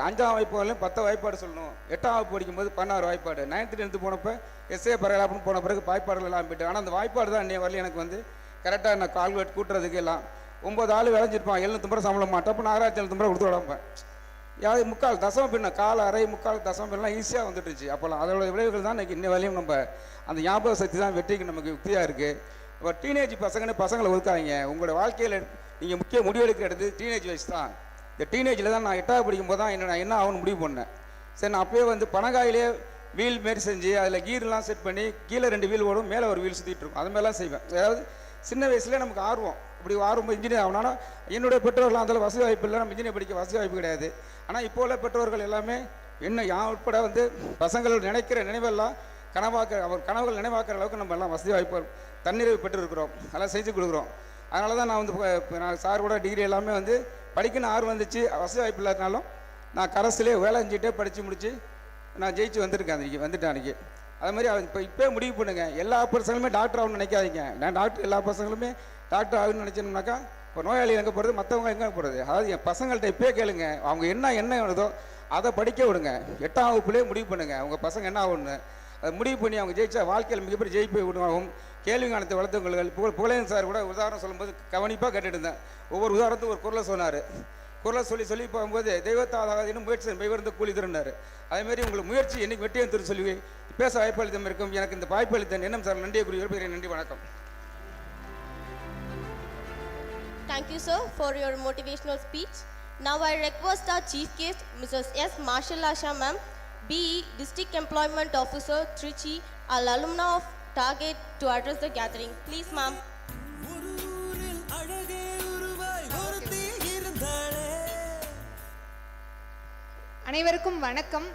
5ஆம் வாய்ப்பாடுலையும் 10 வாய்ப்பாடு சொல்லணும். 8ஆம் வகுப்பு படிக்கும்போது 16 வாய்ப்பாடு. 9th 10th போனப்போ எஸ்ஏ பரவாயில்ல போன பிறகு வாய்ப்பாடுகள் எல்லாம் போயிட்டு. ஆனால் அந்த வாய்ப்பாடு தான் இன்னைய வரல எனக்கு வந்து கரெக்டாக நான் கால்குலேட் கூட்டுறதுக்கு எல்லாம் 9 ஆள் விளைஞ்சிருப்பான். 750 சம்பளம் மாட்டேன். அப்போ நான் 6750 கொடுத்து விடப்பேன். யாரு முக்கால் தசம பின்ன கால் அரை முக்கால் தசம பின்னெலாம் ஈஸியாக வந்துட்டுருச்சு. அப்போல்லாம் அதோட விளைவுகள் தான் இன்றைக்கி இன்ன வரையும் நம்ம அந்த ஞாபக சக்தி தான் வெற்றிக்கு நமக்கு யுக்தியாக இருக்குது. இப்போ டீனேஜ் பசங்களை ஒதுக்காதீங்க. உங்களோட வாழ்க்கையில் நீங்கள் முக்கிய முடிவெடுக்கிறது டீனேஜ் வயசு தான். இந்த டீனேஜில் தான் நான் 8வது படிக்கும்போது தான் நான் என்ன ஆகும்னு முடிவு பண்ணேன். சரி, நான் அப்போயே வந்து பனகாயிலே வீல் மாரி செஞ்சு அதில் கீர்லாம் செட் பண்ணி கீழே 2 வீல் ஓடும், மேலே ஒரு வீல் சுற்றிட்டு இருக்கும். அது மாதிரிலாம் செய்வேன். அதாவது சின்ன வயசுலேயே நமக்கு ஆர்வம். இப்படி ஆர்வம் இன்ஜினியர் ஆகணும்னா என்னுடைய பெற்றோர்கள்லாம் அதில் வசதி வாய்ப்பு இல்லை. நம்ம இன்ஜினியர் படிக்க வசதி வாய்ப்பு கிடையாது. ஆனால் இப்போ உள்ள பெற்றோர்கள் எல்லாமே என்ன யான் உட்பட வந்து பசங்கள் நினைக்கிற நினைவெல்லாம் அவர் கனவுகள் நினைவாக்குற அளவுக்கு நம்ம எல்லாம் வசதி வாய்ப்பு தன்னிறைவு பெற்றிருக்கிறோம். அதெல்லாம் செஞ்சு கொடுக்குறோம். அதனால தான் நான் வந்து நான் சார் கூட டிகிரி எல்லாமே வந்து படிக்கணும் ஆர்வம் வந்துச்சு. வசதி வாய்ப்பு இல்லாதனாலும் நான் கரஸ்லேயே வேலை செஞ்சுட்டே படித்து முடித்து நான் ஜெயிச்சு வந்திருக்கேன். வந்துட்டேன் அன்றைக்கி. அது மாதிரி இப்போ முடிவு பண்ணுங்க. எல்லா பசங்களுமே டாக்டர் ஆகணும்னு நினைக்காதீங்க. நான் டாக்டர் எல்லா பசங்களுமே டாக்டர் ஆகணும்னு நினச்சோம்னாக்கா இப்போ நோயாளி எங்கே போகிறது, மற்றவங்க எங்கே போகிறது. அதாவது என் பசங்கள்கிட்ட இப்போயே கேளுங்க. அவங்க என்ன வருதோ அதை படிக்க விடுங்க. 8ஆம் வகுப்புலேயே முடிவு பண்ணுங்கள் அவங்க பசங்க என்ன ஆகணும்னு. அதை முடிவு பண்ணி அவங்க ஜெயிச்சா வாழ்க்கையில் மிகப்பெரிய ஜெயிப்பை விடுவாகும். கேள்வி காணத்தை வளர்த்தவங்கள் புகழேன் சார் கூட உதாரணம் சொல்லும்போது கவனிப்பாக கேட்டுட்டு இருந்தேன். ஒவ்வொரு உதாரணத்துக்கு ஒரு குரலை சொன்னார். குரலை சொல்லி போகும்போது தெய்வத்தாதாதினும் முயற்சி மெய்வர்ந்த கூலி தருனார். அதேமாதிரி உங்களுக்கு முயற்சி என்னைக்கு வெற்றியும் திரு சொல்லி பேச வாய்ப்பளித்தம் இருக்கும். எனக்கு இந்த வாய்ப்பளித்தன் என்ன சார் நன்றியை கூறி நன்றி, வணக்கம். Thank you, sir, for your motivational speech. Now I request our chief guest, Mrs. S. Marshall Asha ma'am, BE District Employment Officer, Trichy, an alumna of Target, to address the gathering. Please, ma'am. அனைவருக்கும் வணக்கம்.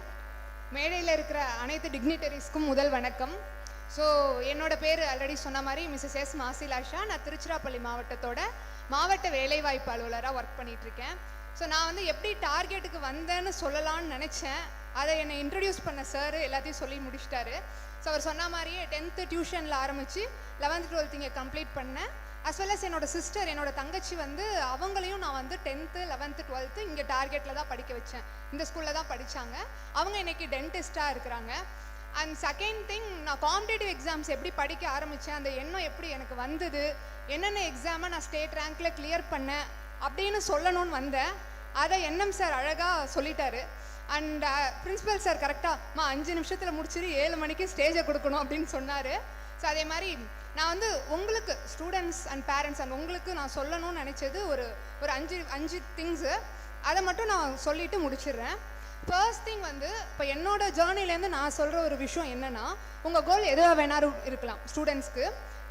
மேடையில் இருக்கிற அனைத்து டிக்னிட்டரிஸ்க்கும் முதல் வணக்கம். So என்னோட பேர் already சொன்ன மாதிரி மிஸ்ஸஸ் எஸ் மாசில் ஆஷா. நான் திருச்சிராப்பள்ளி மாவட்டத்தோட மாவட்ட வேலைவாய்ப்பு அலுவலராக ஒர்க் பண்ணிகிட்ருக்கேன். ஸோ நான் வந்து எப்படி டார்கெட்டுக்கு வந்தேன்னு சொல்லலான்னு நினச்சேன். அதை என்னை இன்ட்ரடியூஸ் பண்ண சார் எல்லாத்தையும் சொல்லி முடிச்சிட்டாரு. ஸோ அவர் சொன்ன மாதிரியே 10th டியூஷனில் ஆரம்பித்து 11th 12th இங்கே கம்ப்ளீட் பண்ணேன். அஸ் வெல் அஸ் என்னோட சிஸ்டர், என்னோட தங்கச்சி வந்து அவங்களையும் நான் வந்து 10th 11th 12th இங்கே டார்கெட்டில் தான் படிக்க வச்சேன். இந்த ஸ்கூலில் தான் படித்தாங்க. அவங்க இன்றைக்கி டென்டிஸ்ட்டாக இருக்கிறாங்க. அண்ட் செகண்ட் திங், நான் காம்படேட்டிவ் எக்ஸாம்ஸ் எப்படி படிக்க ஆரம்பித்தேன், அந்த எண்ணம் எப்படி எனக்கு வந்தது, என்னென்ன எக்ஸாமை நான் ஸ்டேட் ரேங்க்கில் கிளியர் பண்ணேன் அப்படின்னு சொல்லணும்னு வந்தேன். அதை என்எம் சார் அழகாக சொல்லிட்டாரு. அண்ட் பிரின்ஸிபல் சார் கரெக்டாக 5 நிமிஷத்தில் முடிச்சிட்டு 7 மணிக்கு ஸ்டேஜை கொடுக்கணும் அப்படின்னு சொன்னார். ஸோ அதே மாதிரி நான் வந்து உங்களுக்கு ஸ்டூடெண்ட்ஸ் அண்ட் பேரண்ட்ஸ் அண்ட் உங்களுக்கு நான் சொல்லணும்னு நினச்சது ஒரு 5 திங்ஸு. அதை மட்டும் நான் சொல்லிவிட்டு முடிச்சிடுறேன். ஃபர்ஸ்ட் திங் வந்து இப்போ என்னோட ஜேர்னிலேருந்து நான் சொல்கிற ஒரு விஷயம் என்னென்னா, உங்கள் கோல் எதுவாக வேணாலும் இருக்கலாம். ஸ்டூடெண்ட்ஸ்க்கு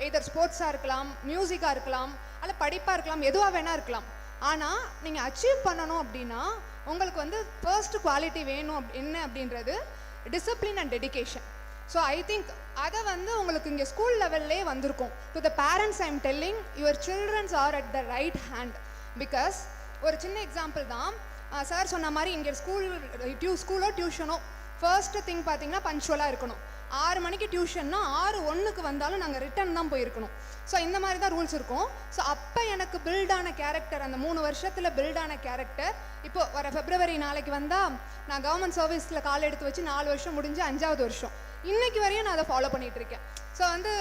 எதர் ஸ்போர்ட்ஸாக இருக்கலாம், மியூசிக்காக இருக்கலாம், அல்ல படிப்பாக இருக்கலாம், எதுவாக வேணால் இருக்கலாம். ஆனால் நீங்கள் அச்சீவ் பண்ணணும் அப்படின்னா உங்களுக்கு வந்து ஃபர்ஸ்ட் குவாலிட்டி வேணும். என்ன அப்படின்றது discipline and dedication. So I think அதை வந்து உங்களுக்கு இங்கே ஸ்கூல் லெவல்லே வந்திருக்கும். To the parents I am telling, your childrens are at the right hand. Because ஒரு சின்ன எக்ஸாம்பிள் தான். சார் சொன்ன மாதிரி இங்கே ஸ்கூலோ டியூஷனோ ஃபர்ஸ்ட் திங் பார்த்தீங்கன்னா பங்க்சுவலாக இருக்கணும். 6 மணிக்கு டியூஷன்னா 6:01 வந்தாலும் நாங்கள் ரிட்டன் தான் போயிருக்கணும். ஸோ இந்த மாதிரி தான் ரூல்ஸ் இருக்கும். ஸோ அப்போ எனக்கு பில்டான கேரக்டர், அந்த 3 வருஷத்தில் பில்டான கேரக்டர் இப்போ வர February நாளைக்கு வந்தால் நான் கவர்மெண்ட் சர்வீஸில் கால் எடுத்து வச்சு 4 வருஷம் முடிஞ்சு 5வது வருஷம் இன்றைக்கி வரையும் நான் அதை ஃபாலோ பண்ணிகிட்ருக்கேன். ஸோ வந்து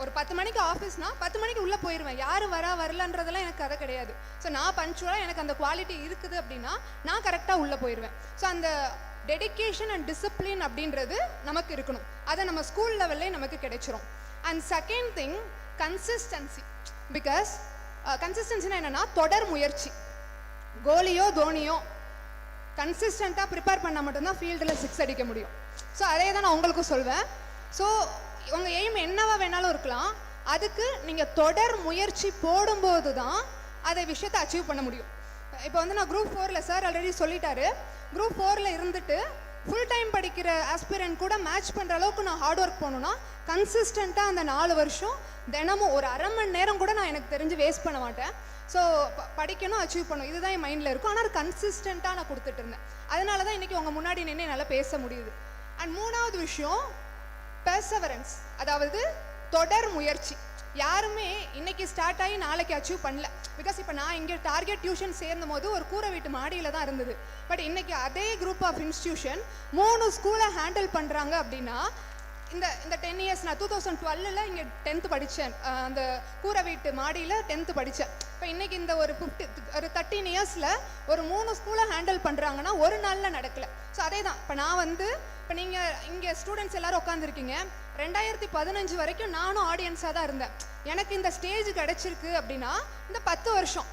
ஒரு 10 மணிக்கு ஆஃபீஸ்னால் 10 மணிக்கு உள்ளே போயிடுவேன். யார் வரலன்றதெல்லாம் எனக்கு கதை கிடையாது. ஸோ நான் பங்க்சுவலாக எனக்கு அந்த குவாலிட்டி இருக்குது அப்படின்னா நான் கரெக்டாக உள்ளே போயிடுவேன். ஸோ அந்த டெடிகேஷன் அண்ட் டிசிப்ளின் அப்படின்றது நமக்கு இருக்கணும். அதை நம்ம ஸ்கூல் லெவல்லே நமக்கு கிடைச்சிரும். And second thing, consistency. Because கன்சிஸ்டன்சினா என்னென்னா தொடர் முயற்சி. கோலியோ தோனியோ கன்சிஸ்டண்ட்டாக ப்ரிப்பேர் பண்ணால் மட்டும்தான் ஃபீல்டில் 6 அடிக்க முடியும். ஸோ அதே தான் நான் உங்களுக்கும் சொல்வேன். ஸோ உங்கள் எய்ம் என்னவா வேணாலும் இருக்கலாம், அதுக்கு நீங்கள் தொடர் முயற்சி போடும்போது தான் அதை விஷயத்தை அச்சீவ் பண்ண முடியும். இப்போ வந்து நான் குரூப் 4ல் சார் ஆல்ரெடி சொல்லிட்டாரு, குரூப் 4ல் இருந்துட்டு ஃபுல் டைம் படிக்கிற ஆஸ்பிரண்ட் கூட மேட்ச் பண்ணுற அளவுக்கு நான் ஹார்ட் ஒர்க் பண்ணணும்னா கன்சிஸ்டண்ட்டாக அந்த 4 வருஷம் தினமும் ஒரு அரை மணி நேரம் கூட நான் எனக்கு தெரிஞ்சு வேஸ்ட் பண்ண மாட்டேன். ஸோ படிக்கணும், அச்சீவ் பண்ணணும், இதுதான் என் மைண்டில் இருக்கும். ஆனால் கன்சிஸ்டண்ட்டாக நான் கொடுத்துட்டு இருந்தேன். அதனால தான் இன்றைக்கி உங்கள் முன்னாடி நின்று என்னால் பேச முடியுது. அண்ட் 3வது விஷயம் பெர்சவரன்ஸ், அதாவது தொடர் முயற்சி. யாருமே இன்னைக்கு ஸ்டார்ட் ஆகி நாளைக்கு அச்சீவ் பண்ணல. பிகாஸ் இப்போ நான் இங்கே டார்கெட் டியூஷன் சேர்ந்த போது ஒரு கூரை வீட்டு மாடியில் தான் இருந்தது. பட் இன்னைக்கு அதே குரூப் ஆஃப் இன்ஸ்டியூஷன் 3 ஸ்கூலை ஹேண்டில் பண்ணுறாங்க அப்படின்னா இந்த 10 இயர்ஸ் நான் 2012 இங்கே 10th படித்தேன். அந்த கூரை வீட்டு மாடியில் 10th படித்தேன். இப்போ இன்னைக்கு இந்த ஒரு 13 இயர்ஸில் ஒரு 3 ஸ்கூலை ஹேண்டில் பண்ணுறாங்கன்னா ஒரு நாளில் நடக்கலை. ஸோ அதே தான் இப்போ நான் வந்து இப்போ நீங்கள் இங்கே ஸ்டூடெண்ட்ஸ் எல்லாரும் உட்காந்துருக்கீங்க. 2015 வரைக்கும் நானும் ஆடியன்ஸாக தான் இருந்தேன். எனக்கு இந்த ஸ்டேஜ் கிடைச்சிருக்கு அப்படின்னா இந்த 10 வருஷம்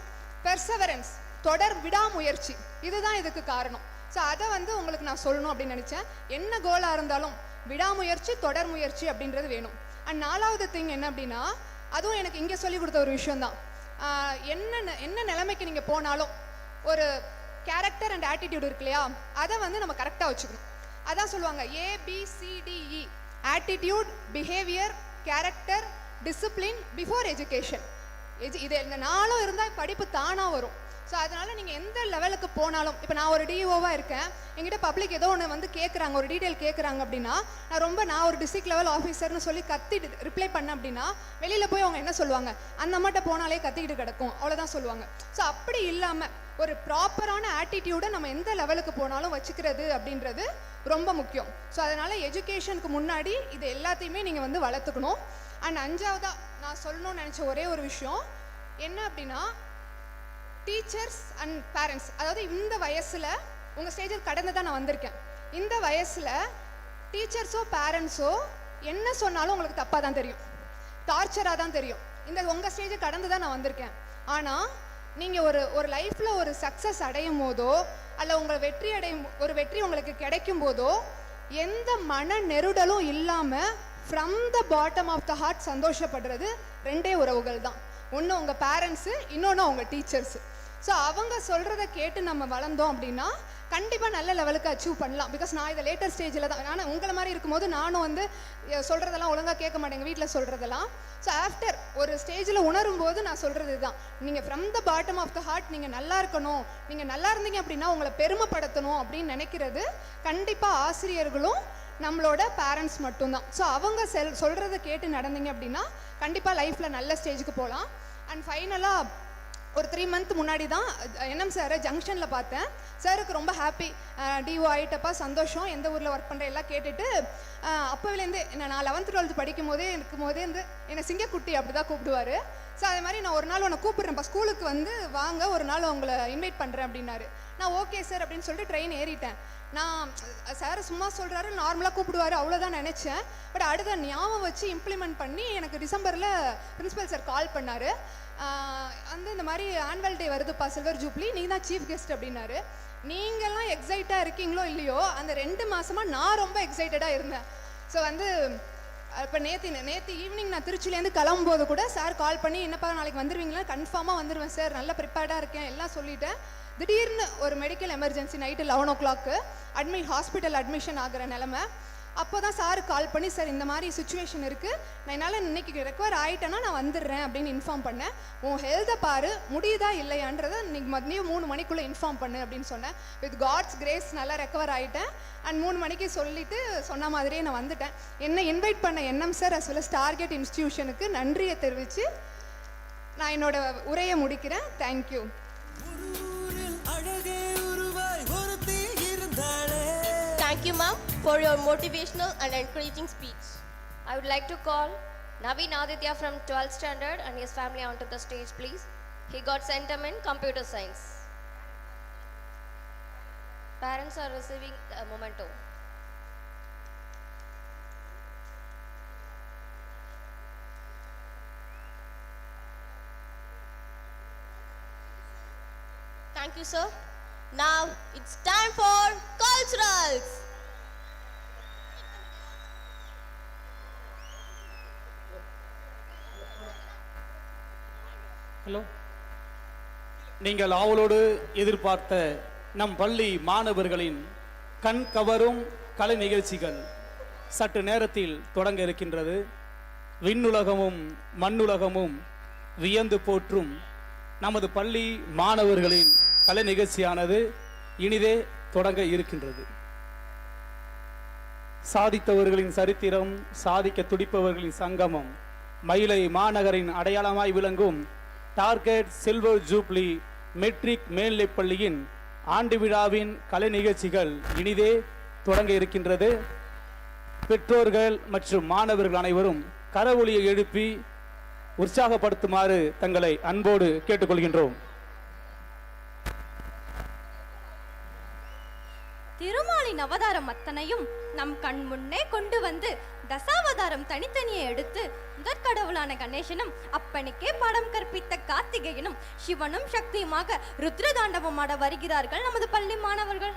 பெர்சவரன்ஸ், தொடர் விடாமுயற்சி, இதுதான் இதுக்கு காரணம். ஸோ அதை வந்து உங்களுக்கு நான் சொல்லணும் அப்படின்னு நினச்சேன். என்ன கோலாக இருந்தாலும் விடாமுயற்சி, தொடர் முயற்சி அப்படின்றது வேணும். அண்ட் 4வது திங் என்ன அப்படின்னா, அதுவும் எனக்கு இங்கே சொல்லி கொடுத்த ஒரு விஷயம்தான். என்ன நிலைமைக்கு நீங்கள் போனாலும் ஒரு கேரக்டர் அண்ட் ஆட்டிடியூட் இருக்கு இல்லையா, அதை வந்து நம்ம கரெக்டாக வச்சுக்கணும். அதான் சொல்லுவாங்க ABCDE: attitude, behaviour, character, discipline before education. இது இந்த 4 இருந்தால் படிப்பு தானாக வரும். ஸோ அதனால் நீங்கள் எந்த லெவலுக்கு போனாலும், இப்போ நான் ஒரு டிஓவாக இருக்கேன், எங்கிட்ட பப்ளிக் ஏதோ ஒன்று வந்து கேட்குறாங்க, ஒரு டீட்டெயில் கேட்குறாங்க அப்படின்னா, நான் ஒரு டிஸ்ட்ரிக்ட் லெவல் ஆஃபீஸர்னு சொல்லி கத்திட்டு ரிப்ளை பண்ணேன் அப்படின்னா, வெளியில் போய் அவங்க என்ன சொல்லுவாங்க, அந்த அம்மாட்ட போனாலே கத்திக்கிட்டு கிடக்கும், அவ்வளோதான் சொல்லுவாங்க. ஸோ அப்படி இல்லாமல் ஒரு ப்ராப்பரான ஆட்டிடியூடை நம்ம எந்த லெவலுக்கு போனாலும் வச்சுக்கிறது அப்படின்றது ரொம்ப முக்கியம். ஸோ அதனால் எஜுகேஷனுக்கு முன்னாடி இது எல்லாத்தையுமே நீங்கள் வந்து வளர்த்துக்கணும். அண்ட் 5வதாக நான் சொல்லணும்னு நினச்ச ஒரே ஒரு விஷயம் என்ன அப்படின்னா, டீச்சர்ஸ் அண்ட் பேரண்ட்ஸ். அதாவது இந்த வயசில் உங்கள் ஸ்டேஜில் கடந்து தான் நான் வந்திருக்கேன். இந்த வயசில் டீச்சர்ஸோ பேரண்ட்ஸோ என்ன சொன்னாலும் உங்களுக்கு தப்பாக தான் தெரியும், டார்ச்சராக தான் தெரியும். உங்கள் ஸ்டேஜை கடந்து தான் நான் வந்திருக்கேன். ஆனால் நீங்கள் ஒரு லைஃப்பில் ஒரு சக்ஸஸ் அடையும் போதோ அல்ல உங்கள் வெற்றி உங்களுக்கு கிடைக்கும் போதோ எந்த மன நெருடலும் இல்லாமல் from the bottom of the heart சந்தோஷப்படுறது 2 உறவுகள் தான். ஒன்று உங்கள் பேரண்ட்ஸு, இன்னொன்று உங்கள் டீச்சர்ஸு. ஸோ அவங்க சொல்கிறத கேட்டு நம்ம வளர்ந்தோம் அப்படின்னா கண்டிப்பாக நல்ல லெவலுக்கு அச்சீவ் பண்ணலாம். பிகாஸ் நான் இதை லேட்டர் ஸ்டேஜில் தான், நான் உங்களை மாதிரி இருக்கும்போது நானும் வந்து சொல்கிறதெல்லாம் ஒழுங்காக கேட்க மாட்டேங்க, வீட்டில் சொல்கிறதெல்லாம். ஸோ ஆஃப்டர் ஒரு ஸ்டேஜில் உணரும் போது நான் சொல்கிறது தான், நீங்கள் from the bottom of the heart நீங்கள் நல்லா இருக்கணும், நீங்கள் நல்லா இருந்தீங்க அப்படின்னா உங்களை பெருமைப்படுத்தணும் அப்படின்னு நினைக்கிறது கண்டிப்பாக ஆசிரியர்களும் நம்மளோட பேரண்ட்ஸ் மட்டும்தான். ஸோ அவங்க சொல்கிறத கேட்டு நடந்தீங்க அப்படின்னா கண்டிப்பாக லைஃப்பில் நல்ல ஸ்டேஜுக்கு போகலாம். அண்ட் ஃபைனலாக ஒரு 3 மந்த் முன்னாடி தான் என்எம் சாரை ஜங்ஷனில் பார்த்தேன். சாருக்கு ரொம்ப ஹாப்பி, டிஓ ஆகிட்டப்பா சந்தோஷம், எந்த ஊரில் ஒர்க் பண்ணுற எல்லாம் கேட்டுட்டு அப்போவிலேருந்து நான் 11th 12th படிக்கும் போதே இருந்து என்னை சிங்கக்குட்டி அப்படி தான் கூப்பிடுவார். ஸோ அதே மாதிரி நான் ஒரு நாள் உன்னை கூப்பிட்றேன்ப்பா, ஸ்கூலுக்கு வந்து வாங்க, ஒரு நாள் உங்களை இன்வைட் பண்ணுறேன் அப்படின்னாரு. நான் ஓகே சார் அப்படின்னு சொல்லிட்டு ட்ரெயின் ஏறிட்டேன். நான் சார் சும்மா சொல்கிறாரு, நார்மலாக கூப்பிடுவார், அவ்வளோதான் நினச்சேன். பட் அடுத்த ஞாபகம் வச்சு இம்ப்ளிமெண்ட் பண்ணி எனக்கு டிசம்பரில் பிரின்ஸிபல் சார் கால் பண்ணார். வந்து இந்த மாதிரி ஆனுவல் டே வருதுப்பா, சில்வர் ஜூப்ளி, நீ தான் சீஃப் கெஸ்ட் அப்படின்னாரு. நீங்கள்லாம் எக்ஸைட்டாக இருக்கீங்களோ இல்லையோ, அந்த 2 மாதமாக நான் ரொம்ப எக்ஸைட்டடாக இருந்தேன். ஸோ வந்து இப்போ நேற்று ஈவினிங் நான் திருச்சியிலேருந்து கிளம்பும்போது கூட சார் கால் பண்ணி, என்னப்பா நாளைக்கு வந்துடுவீங்களா? கன்ஃபார்மாக வந்துடுவேன் சார், நல்லா ப்ரிப்பேர்டாக இருக்கேன் எல்லாம் சொல்லிட்டேன். திடீர்னு ஒரு medical emergency night 11 o'clock hospital admission ஆகிற நிலமை. அப்போ தான் சார் கால் பண்ணி, சார் இந்த மாதிரி சுச்சுவேஷன் இருக்குது, நான் என்னால் இன்னைக்கு ரெக்கவர் ஆகிட்டேன்னா நான் வந்துடுறேன் அப்படின்னு இன்ஃபார்ம் பண்ணேன். உன் ஹெல்த்தை பாரு, முடியுதா இல்லையான்றதை இன்னைக்கு மதியம் 3 மணிக்குள்ளே இன்ஃபார்ம் பண்ணு அப்படின்னு சொன்னேன். வித் காட்ஸ் கிரேஸ் நல்லா ரெக்கவர் ஆகிட்டேன். அண்ட் 3 மணிக்கு சொல்லிவிட்டு சொன்ன மாதிரியே நான் வந்துட்டேன். என்னை இன்வைட் பண்ண NM sir as well as target இன்ஸ்டிடியூஷனுக்கு நன்றியை தெரிவித்து நான் என்னோட உரையை முடிக்கிறேன். Thank you. Thank you, ma'am, for your motivational and encouraging speech. I would like to call Naveen Aditya from 12th standard and his family onto the stage, please. He got centum in computer science. Parents are receiving a memento. Thank you, sir. Now it's time for culturals. Hello, நீங்கள் ஆவலோடு எதிர்பார்த்த நம் பள்ளி மாணவர்களின் கண் கவரும் கலை நிகழ்ச்சிகள் சற்று நேரத்தில் தொடங்க இருக்கின்றது. விண்ணுலகமும் மண்ணுலகமும் வியந்து போற்றும் நமது பள்ளி மாணவர்களின் கலை நிகழ்ச்சியானது இனிதே தொடங்க இருக்கின்றது. சாதித்தவர்களின் சரித்திரம், சாதிக்க துடிப்பவர்களின் சங்கமம், மயிலை மாநகரின் அடையாளமாய் விளங்கும் டார்கெட் சில்வர் ஜூப்ளி மெட்ரிக் மேல்நிலைப் பள்ளியின் ஆண்டு விழாவின் கலை நிகழ்ச்சிகள் இனிதே தொடங்க இருக்கின்றது. பெற்றோர்கள் மற்றும் மாணவர்கள் அனைவரும் கரவொலியை எழுப்பி உற்சாகப்படுத்துமாறு தங்களை அன்போடு கேட்டுக்கொள்கின்றோம். திருமாலின் அவதாரம் அத்தனையும் நம் கண் முன்னே கொண்டு வந்து தசாவதாரம் தனித்தனியே எடுத்து முதற்கடவுளான கணேசனும் அப்பனுக்கே பாடம் கற்பித்த கார்த்திகேயனும் சிவனும் சக்தியுமாக ருத்ரதாண்டவம் ஆட வருகிறார்கள் நமது பள்ளி மாணவர்கள்.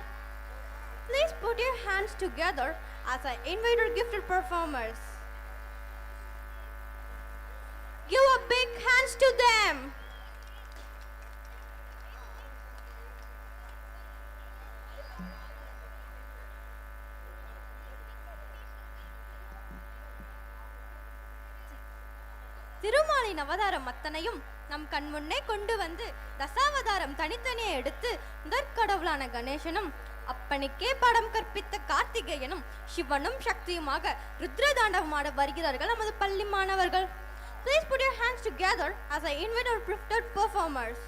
Please put your hands together as I invite our gifted performers. Give a big hands to them. திருமாலின் அவதாரம் அத்தனையும் நம் கண் முன்னே கொண்டு வந்து தசாவதாரம் தனித்தனியே எடுத்து முதற்கடவுளான கணேசனும் அப்பனுக்கே பாடம் கற்பித்த கார்த்திகேயனும் சிவனும் சக்தியுமாக ருத்ரதாண்டவமாட வருகிறார்கள் நமது பள்ளி மாணவர்கள். Please put your hands together as I invite our gifted performers.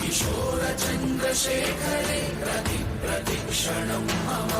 किशोर चंद्रशेखरे प्रति प्रतिक्षणं मम